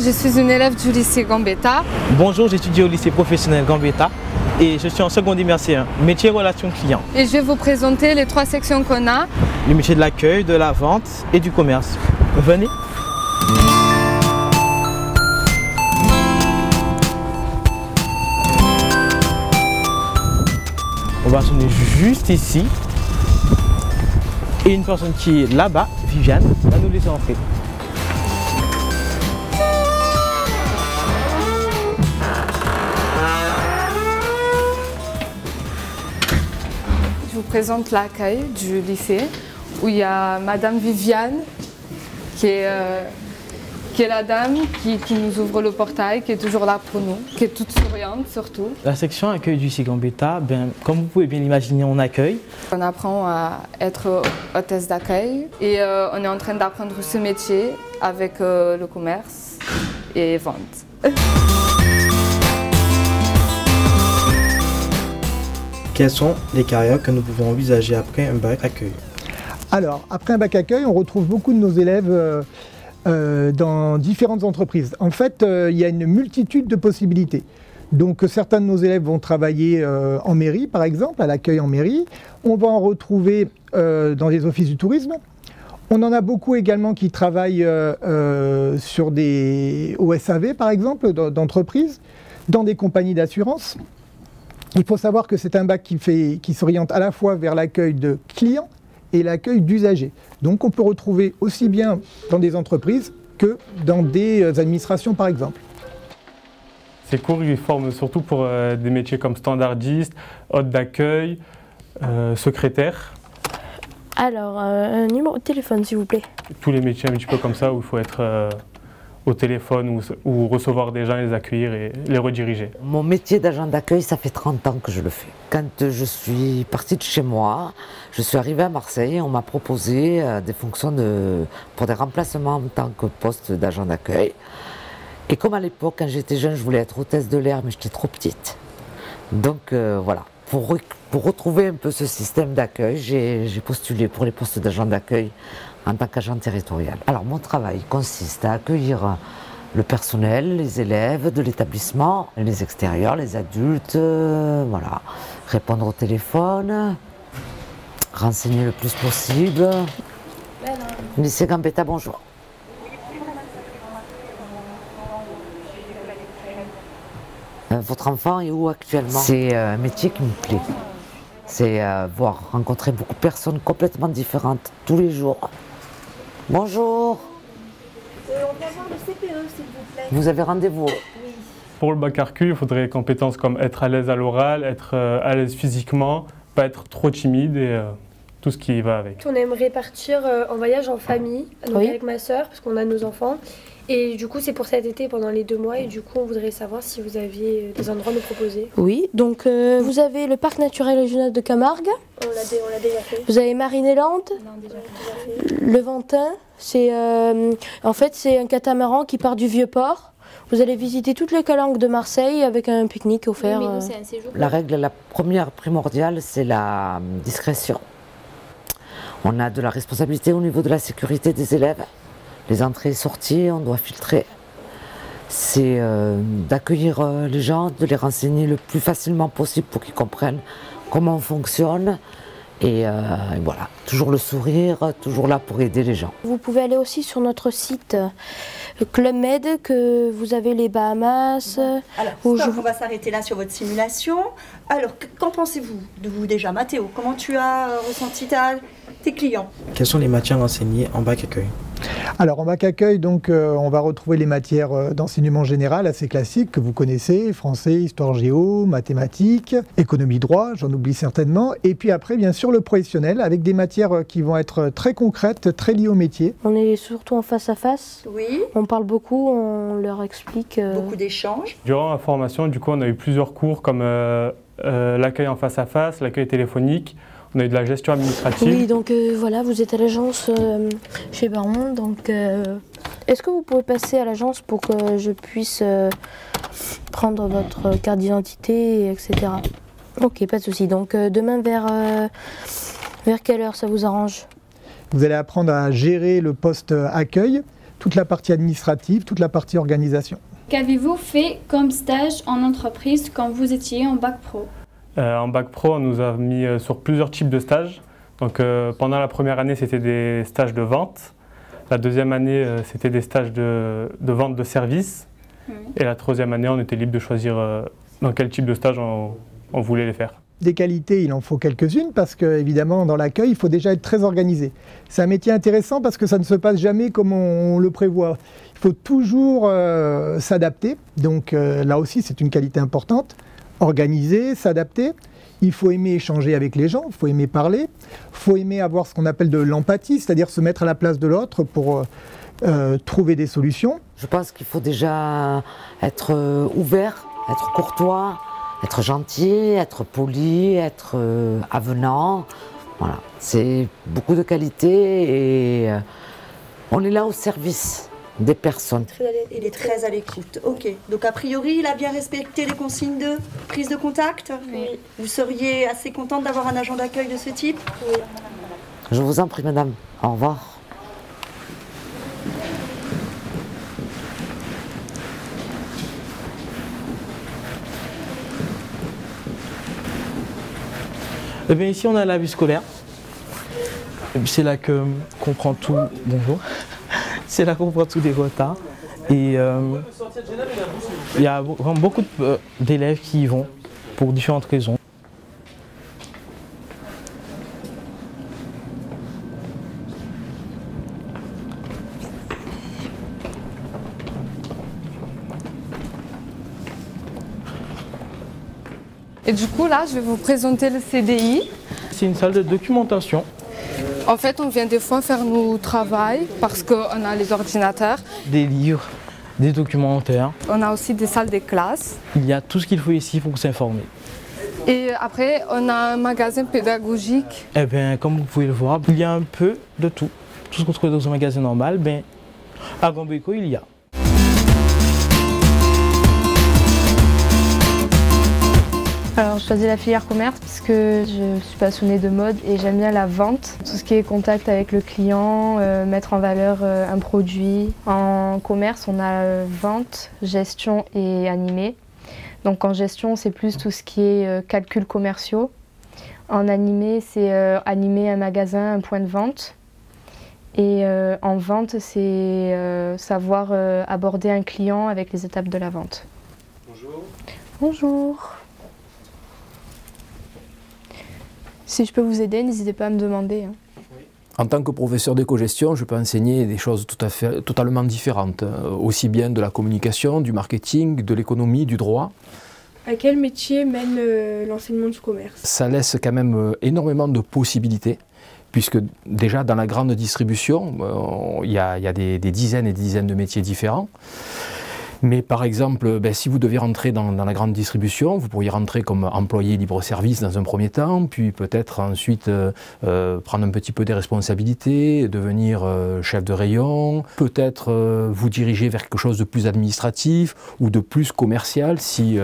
je suis une élève du lycée Gambetta. Bonjour, j'étudie au lycée professionnel Gambetta et je suis en seconde MRC1, métier relation client. Et je vais vous présenter les 3 sections qu'on a. Le métier de l'accueil, de la vente et du commerce. Venez. On va sonner juste ici. Et une personne qui est là-bas, Viviane, va nous laisser entrer. Je vous présente l'accueil du lycée où il y a Madame Viviane qui est la dame qui nous ouvre le portail, qui est toujours là pour nous, qui est toute souriante surtout. La section accueil du lycée Gambetta, comme vous pouvez bien l'imaginer, on accueille. On apprend à être hôtesse d'accueil et on est en train d'apprendre ce métier avec le commerce et vente. Quelles sont les carrières que nous pouvons envisager après un bac accueil? Alors, après un bac accueil, on retrouve beaucoup de nos élèves dans différentes entreprises. En fait, il y a une multitude de possibilités. Donc, certains de nos élèves vont travailler en mairie, par exemple, à l'accueil en mairie. On va en retrouver dans les offices du tourisme. On en a beaucoup également qui travaillent sur des OSAV, par exemple, d'entreprises, dans des compagnies d'assurance. Il faut savoir que c'est un bac qui s'oriente à la fois vers l'accueil de clients et l'accueil d'usagers. Donc on peut retrouver aussi bien dans des entreprises que dans des administrations par exemple. Ces cours ils forment surtout pour des métiers comme standardiste, hôte d'accueil, secrétaire. Alors, un numéro de téléphone s'il vous plaît. Tous les métiers un petit peu comme ça où il faut être au téléphone ou recevoir des gens et les accueillir et les rediriger. Mon métier d'agent d'accueil, ça fait 30 ans que je le fais. Quand je suis partie de chez moi, je suis arrivée à Marseille et on m'a proposé des fonctions pour des remplacements en tant que poste d'agent d'accueil. Et comme à l'époque, quand j'étais jeune, je voulais être hôtesse de l'air, mais j'étais trop petite. Donc voilà, pour retrouver un peu ce système d'accueil, j'ai postulé pour les postes d'agent d'accueil en tant qu'agent territorial. Alors mon travail consiste à accueillir le personnel, les élèves de l'établissement, les extérieurs, les adultes, voilà, répondre au téléphone, renseigner le plus possible. Lycée Gambetta, bonjour. Votre enfant est où actuellement? C'est un métier qui me plaît. C'est rencontrer beaucoup de personnes complètement différentes tous les jours. Bonjour. On peut avoir le CPE, s'il vous plaît. Vous avez rendez-vous? Oui. Pour le bac arcu, il faudrait des compétences comme être à l'aise à l'oral, être à l'aise physiquement, pas être trop timide et tout ce qui va avec. On aimerait partir en voyage en famille, donc avec ma soeur, parce qu'on a nos enfants. Et du coup, c'est pour cet été, pendant les 2 mois. Et du coup, on voudrait savoir si vous aviez des endroits à nous proposer. Oui, donc vous avez le parc naturel régional de Camargue. On l'a déjà fait. Vous avez Marineland. On l'a déjà fait. Le Ventin, en fait, c'est un catamaran qui part du Vieux-Port. Vous allez visiter toutes les calanques de Marseille avec un pique-nique offert. Oui, mais nous, c'est un séjour. La règle, la première primordiale, c'est la discrétion. On a de la responsabilité au niveau de la sécurité des élèves. Les entrées et sorties, on doit filtrer. C'est d'accueillir les gens, de les renseigner le plus facilement possible pour qu'ils comprennent comment on fonctionne. Et voilà, toujours le sourire, toujours là pour aider les gens. Vous pouvez aller aussi sur notre site Club Med, que vous avez les Bahamas. Alors, on va s'arrêter là sur votre simulation. Alors, qu'en pensez-vous de vous déjà, Mathéo? Comment tu as ressenti tes clients? Quelles sont les matières enseignées en bac accueil? Alors en bac accueil, donc, on va retrouver les matières d'enseignement général assez classiques que vous connaissez, français, histoire géo, mathématiques, économie droit, j'en oublie certainement. Et puis après, bien sûr, le professionnel avec des matières qui vont être très concrètes, très liées au métier. On est surtout en face à face. Oui. On parle beaucoup, on leur explique. Beaucoup d'échanges. Durant la formation, du coup, on a eu plusieurs cours comme l'accueil en face à face, l'accueil téléphonique. On a eu de la gestion administrative. Oui, donc voilà, vous êtes à l'agence chez Baron. Donc, est-ce que vous pouvez passer à l'agence pour que je puisse prendre votre carte d'identité, etc. Ok, pas de souci. Donc, demain vers quelle heure ça vous arrange? Vous allez apprendre à gérer le poste accueil, toute la partie administrative, toute la partie organisation. Qu'avez-vous fait comme stage en entreprise quand vous étiez en bac pro? En bac pro, on nous a mis sur plusieurs types de stages. Donc, pendant la première année, c'était des stages de vente. La deuxième année, c'était des stages de vente de services. Et la troisième année, on était libre de choisir dans quel type de stage on voulait les faire. Des qualités, il en faut quelques-unes parce qu'évidemment, dans l'accueil, il faut déjà être très organisé. C'est un métier intéressant parce que ça ne se passe jamais comme on le prévoit. Il faut toujours s'adapter. Donc là aussi, c'est une qualité importante. Organiser, s'adapter. Il faut aimer échanger avec les gens, il faut aimer parler. Il faut aimer avoir ce qu'on appelle de l'empathie, c'est-à-dire se mettre à la place de l'autre pour trouver des solutions. Je pense qu'il faut déjà être ouvert, être courtois, être gentil, être poli, être avenant. Voilà, c'est beaucoup de qualités et on est là au service des personnes. Il est très à l'écoute. Ok. Donc a priori, il a bien respecté les consignes de prise de contact. Oui. Vous seriez assez contente d'avoir un agent d'accueil de ce type? Oui. Je vous en prie, madame. Au revoir. Eh bien, ici, on a la vie scolaire. C'est là qu'on prend tout. Bonjour. C'est là qu'on prend tous les retards. Et il y a vraiment beaucoup d'élèves qui y vont pour différentes raisons. Et du coup, là, je vais vous présenter le CDI. C'est une salle de documentation. En fait, on vient des fois faire nos travaux parce qu'on a les ordinateurs. Des livres, des documentaires. On a aussi des salles de classe. Il y a tout ce qu'il faut ici pour s'informer. Et après, on a un magasin pédagogique. Eh bien, comme vous pouvez le voir, il y a un peu de tout. Tout ce qu'on trouve dans un magasin normal, ben, à Gambéco, il y a. Alors, je choisis la filière commerce parce que je suis passionnée de mode et j'aime bien la vente. Tout ce qui est contact avec le client, mettre en valeur un produit. En commerce, on a vente, gestion et animé. Donc en gestion, c'est plus tout ce qui est calculs commerciaux. En animé, c'est animer un magasin, un point de vente. Et en vente, c'est savoir aborder un client avec les étapes de la vente. Bonjour. Bonjour. Si je peux vous aider, n'hésitez pas à me demander. En tant que professeur d'éco-gestion, je peux enseigner des choses totalement différentes, aussi bien de la communication, du marketing, de l'économie, du droit. À quel métier mène l'enseignement du commerce? Ça laisse quand même énormément de possibilités, puisque déjà dans la grande distribution, il y a des dizaines et des dizaines de métiers différents. Mais par exemple, si vous deviez rentrer dans la grande distribution, vous pourriez rentrer comme employé libre-service dans un premier temps, puis peut-être ensuite prendre un petit peu des responsabilités, devenir chef de rayon, peut-être vous diriger vers quelque chose de plus administratif ou de plus commercial si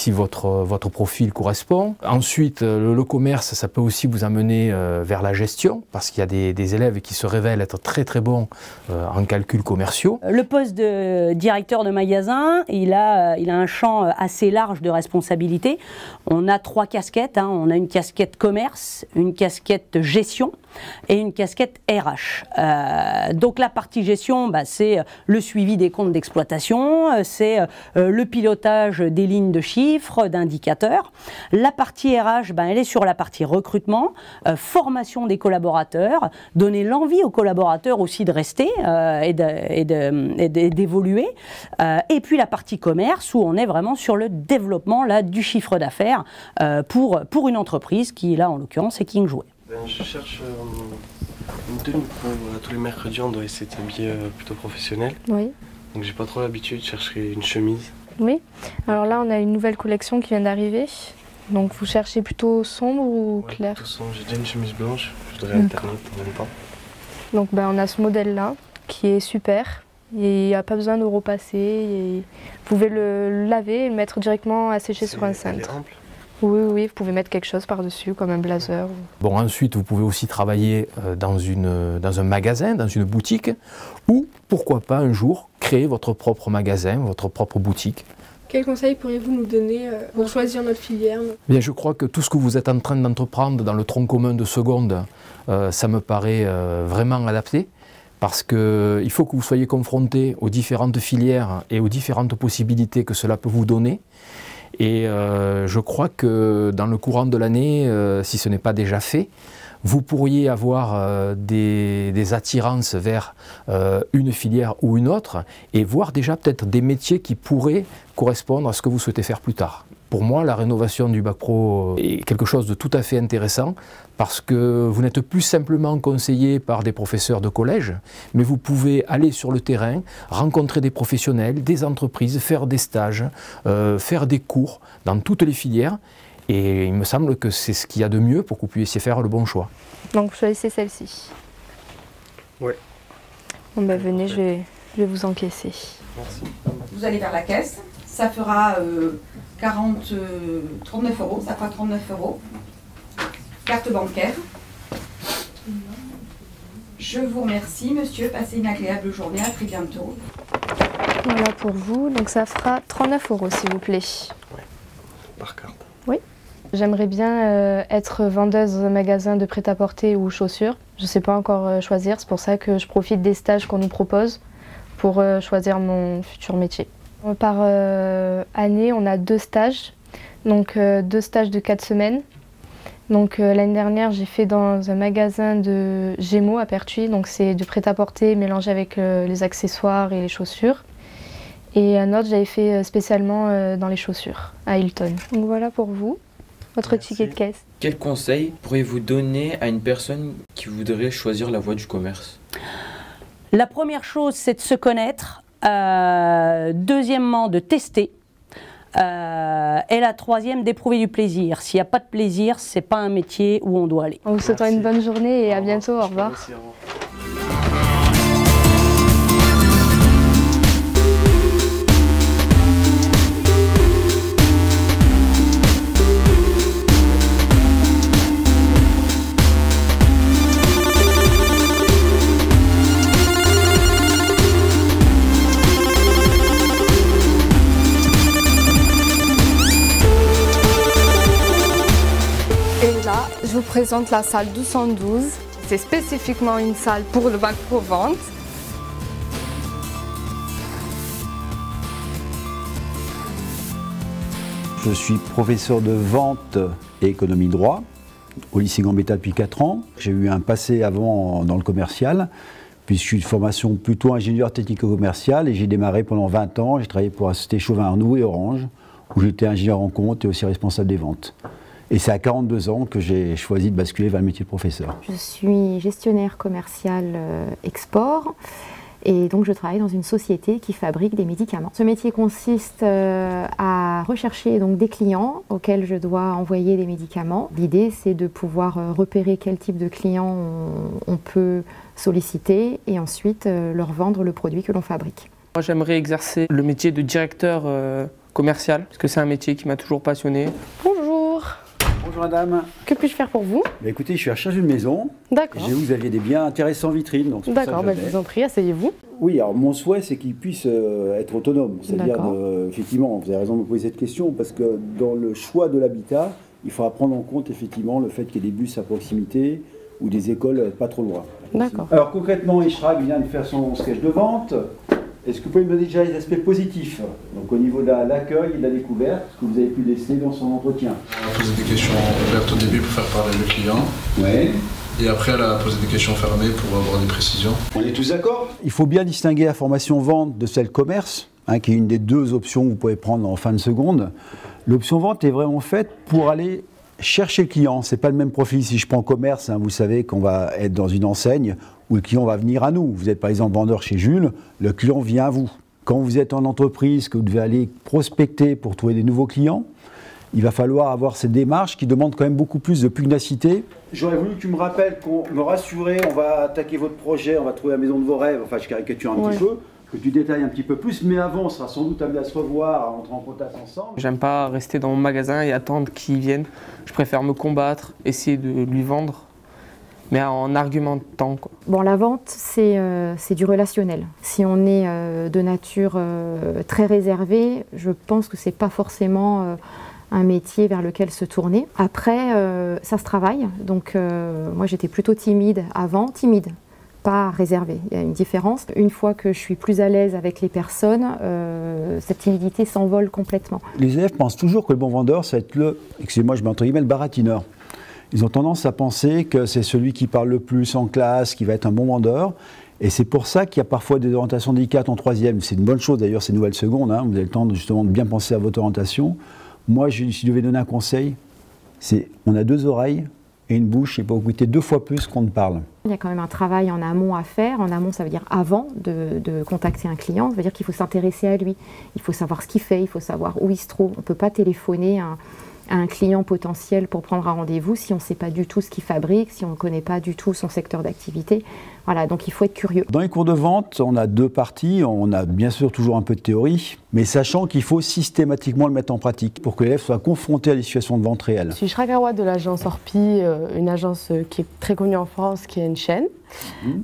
votre profil correspond. Ensuite, le commerce, ça peut aussi vous amener vers la gestion, parce qu'il y a des élèves qui se révèlent être très très bons en calculs commerciaux. Le poste de directeur de magasin, il a un champ assez large de responsabilité. On a 3 casquettes, hein. On a une casquette commerce, une casquette gestion et une casquette RH. Donc la partie gestion, c'est le suivi des comptes d'exploitation, c'est le pilotage des lignes de chiffres, d'indicateurs. La partie RH, elle est sur la partie recrutement, formation des collaborateurs, donner l'envie aux collaborateurs aussi de rester et d'évoluer. Et puis la partie commerce où on est vraiment sur le développement là, du chiffre d'affaires pour une entreprise qui là en l'occurrence est King Jouet. Je cherche une tenue pour tous les mercredis, on doit essayer de s'habiller plutôt professionnel. Oui. Donc j'ai pas trop l'habitude, je chercherai une chemise. Oui, alors là on a une nouvelle collection qui vient d'arriver. Donc vous cherchez plutôt sombre ou clair? Plutôt sombre, j'ai déjà une chemise blanche, je voudrais alterner en même temps. Donc on a ce modèle là qui est super. Il n'y a pas besoin de repasser. Vous pouvez le laver et le mettre directement à sécher sur un cintre. Elle est ample? Oui, oui, vous pouvez mettre quelque chose par-dessus, comme un blazer. Bon, ensuite, vous pouvez aussi travailler dans un magasin, dans une boutique, ou pourquoi pas un jour créer votre propre magasin, votre propre boutique. Quels conseils pourriez-vous nous donner pour choisir notre filière? Bien, je crois que tout ce que vous êtes en train d'entreprendre dans le tronc commun de seconde, ça me paraît vraiment adapté. Parce qu'il faut que vous soyez confronté aux différentes filières et aux différentes possibilités que cela peut vous donner. Et je crois que dans le courant de l'année, si ce n'est pas déjà fait, vous pourriez avoir des attirances vers une filière ou une autre et voir déjà peut-être des métiers qui pourraient correspondre à ce que vous souhaitez faire plus tard. Pour moi, la rénovation du bac pro est quelque chose de tout à fait intéressant parce que vous n'êtes plus simplement conseillé par des professeurs de collège, mais vous pouvez aller sur le terrain, rencontrer des professionnels, des entreprises, faire des stages, faire des cours dans toutes les filières. Et il me semble que c'est ce qu'il y a de mieux pour que vous puissiez faire le bon choix. Donc vous choisissez celle-ci. Oui. Bon ben venez, je vais vous encaisser. Merci. Vous allez vers la caisse, ça fera 39 euros, ça fera 39 euros. Carte bancaire. Je vous remercie, monsieur. Passez une agréable journée. À très bientôt. Voilà pour vous. Donc ça fera 39 euros, s'il vous plaît. Ouais. Par carte. Oui. J'aimerais bien être vendeuse dans un magasin de prêt-à-porter ou chaussures. Je ne sais pas encore choisir. C'est pour ça que je profite des stages qu'on nous propose pour choisir mon futur métier. Par année, on a 2 stages. Donc 2 stages de 4 semaines. Donc l'année dernière, j'ai fait dans un magasin de Gémeaux à Pertuis, donc c'est du prêt-à-porter mélangé avec les accessoires et les chaussures. Et un autre, j'avais fait spécialement dans les chaussures, à Hilton. Donc voilà pour vous, votre ticket de caisse. Quel conseil pourriez-vous donner à une personne qui voudrait choisir la voie du commerce? La première chose, c'est de se connaître. Deuxièmement, de tester. Et la troisième, d'éprouver du plaisir. S'il n'y a pas de plaisir, c'est pas un métier où on doit aller. En vous souhaitant une bonne journée et à bientôt. Au revoir. Merci, au revoir. Je vous présente la salle 212. C'est spécifiquement une salle pour le bac pro vente. Je suis professeur de vente et économie droit au lycée Gambetta depuis 4 ans. J'ai eu un passé avant dans le commercial, puisque je suis de formation plutôt ingénieur technico-commercial et j'ai démarré pendant 20 ans. J'ai travaillé pour la société Chauvin-Arnoux et Orange, où j'étais ingénieur en compte et aussi responsable des ventes. Et c'est à 42 ans que j'ai choisi de basculer vers le métier de professeur. Je suis gestionnaire commercial export et donc je travaille dans une société qui fabrique des médicaments. Ce métier consiste à rechercher donc des clients auxquels je dois envoyer des médicaments. L'idée c'est de pouvoir repérer quel type de client on peut solliciter et ensuite leur vendre le produit que l'on fabrique. Moi j'aimerais exercer le métier de directeur commercial parce que c'est un métier qui m'a toujours passionné. Bonjour. Bonjour madame. Que puis-je faire pour vous? Écoutez, je suis à la recherche d'une maison. D'accord. J'ai vu que vous aviez des biens intéressants en vitrine. D'accord, je vous en prie, asseyez-vous. Oui, alors mon souhait c'est qu'ils puissent être autonomes. C'est-à-dire, effectivement, vous avez raison de me poser cette question, parce que dans le choix de l'habitat, il faudra prendre en compte effectivement le fait qu'il y ait des bus à proximité ou des écoles pas trop loin. D'accord. Alors concrètement, Ishraq vient de faire son sketch de vente. Est-ce que vous pouvez me donner déjà les aspects positifs? Donc au niveau de l'accueil et de la découverte, ce que vous avez pu déceler dans son entretien. Elle a posé des questions ouvertes au début pour faire parler le client. Ouais. Et après, elle a posé des questions fermées pour avoir des précisions. On est tous d'accord? Il faut bien distinguer la formation vente de celle commerce, qui est une des 2 options que vous pouvez prendre en fin de seconde. L'option vente est vraiment faite pour aller chercher le client. Ce n'est pas le même profil. Si je prends commerce, vous savez qu'on va être dans une enseigne où le client va venir à nous. Vous êtes par exemple vendeur chez Jules, le client vient à vous. Quand vous êtes en entreprise, que vous devez aller prospecter pour trouver des nouveaux clients, il va falloir avoir cette démarche qui demande quand même beaucoup plus de pugnacité. J'aurais voulu que tu me rappelles qu'on me rassurait, on va attaquer votre projet, on va trouver la maison de vos rêves, enfin je caricature un petit peu, que tu détailles un petit peu plus, mais avant, on sera sans doute amené à se revoir, à entrer en contact ensemble. J'aime pas rester dans mon magasin et attendre qu'il vienne. Je préfère me combattre, essayer de lui vendre, mais en argumentant, quoi. Bon, la vente, c'est du relationnel. Si on est de nature très réservée, je pense que c'est pas forcément un métier vers lequel se tourner. Après, ça se travaille. Donc, moi, j'étais plutôt timide avant, pas réservée. Il y a une différence. Une fois que je suis plus à l'aise avec les personnes, cette timidité s'envole complètement. Les élèves pensent toujours que le bon vendeur, ça va être le, excusez-moi, je mets entre guillemets, le baratineur. Ils ont tendance à penser que c'est celui qui parle le plus en classe, qui va être un bon vendeur. Et c'est pour ça qu'il y a parfois des orientations délicates en troisième. C'est une bonne chose d'ailleurs, ces nouvelles secondes. Hein. Vous avez le temps justement de bien penser à votre orientation. Moi, si je devais donner un conseil, c'est on a 2 oreilles et une bouche, et pour écouter 2 fois plus qu'on ne parle. Il y a quand même un travail en amont à faire. En amont, ça veut dire avant de contacter un client. Ça veut dire qu'il faut s'intéresser à lui. Il faut savoir ce qu'il fait, il faut savoir où il se trouve. On ne peut pas téléphoner à un client potentiel pour prendre un rendez-vous si on ne sait pas du tout ce qu'il fabrique, si on ne connaît pas du tout son secteur d'activité. Voilà, donc il faut être curieux. Dans les cours de vente, on a 2 parties. On a bien sûr toujours un peu de théorie, mais sachant qu'il faut systématiquement le mettre en pratique pour que l'élève soit confronté à des situations de vente réelles. Je suis Shragawa de l'agence Orpi, une agence qui est très connue en France, qui est une chaîne.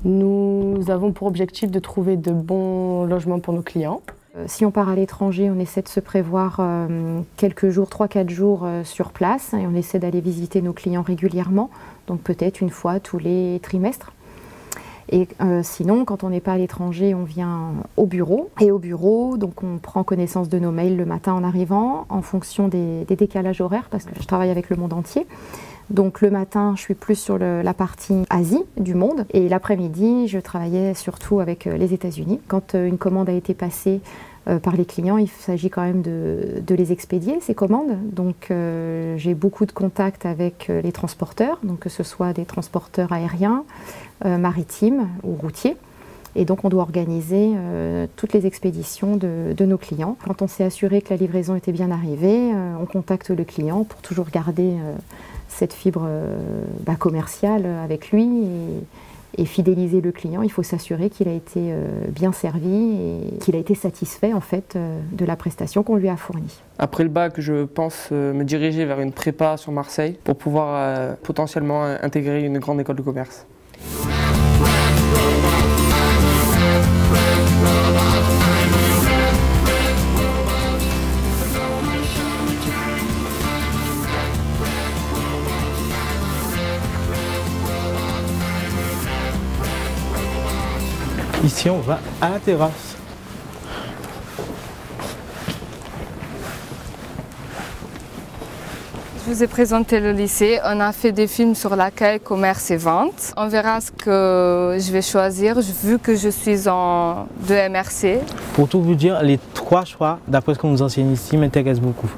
Nous avons pour objectif de trouver de bons logements pour nos clients. Si on part à l'étranger, on essaie de se prévoir quelques jours, 3-4 jours sur place, et on essaie d'aller visiter nos clients régulièrement, donc peut-être une fois tous les trimestres. Et sinon, quand on n'est pas à l'étranger, on vient au bureau. Et au bureau, donc on prend connaissance de nos mails le matin en arrivant, en fonction des décalages horaires, parce que je travaille avec le monde entier. Donc le matin, je suis plus sur la partie Asie du monde, et l'après-midi, je travaillais surtout avec les États-Unis. Quand une commande a été passée par les clients, il s'agit quand même de les expédier, ces commandes. Donc j'ai beaucoup de contacts avec les transporteurs, donc que ce soit des transporteurs aériens, maritimes ou routiers. Et donc on doit organiser toutes les expéditions de nos clients. Quand on s'est assuré que la livraison était bien arrivée, on contacte le client pour toujours garder cette fibre commerciale avec lui et fidéliser le client. Il faut s'assurer qu'il a été bien servi et qu'il a été satisfait en fait de la prestation qu'on lui a fournie. Après le bac, je pense me diriger vers une prépa sur Marseille pour pouvoir potentiellement intégrer une grande école de commerce. Ici, on va à la terrasse. Je vous ai présenté le lycée. On a fait des films sur l'accueil, commerce et vente. On verra ce que je vais choisir vu que je suis en 2 MRC. Pour tout vous dire, les 3 choix, d'après ce qu'on nous enseigne ici, m'intéressent beaucoup.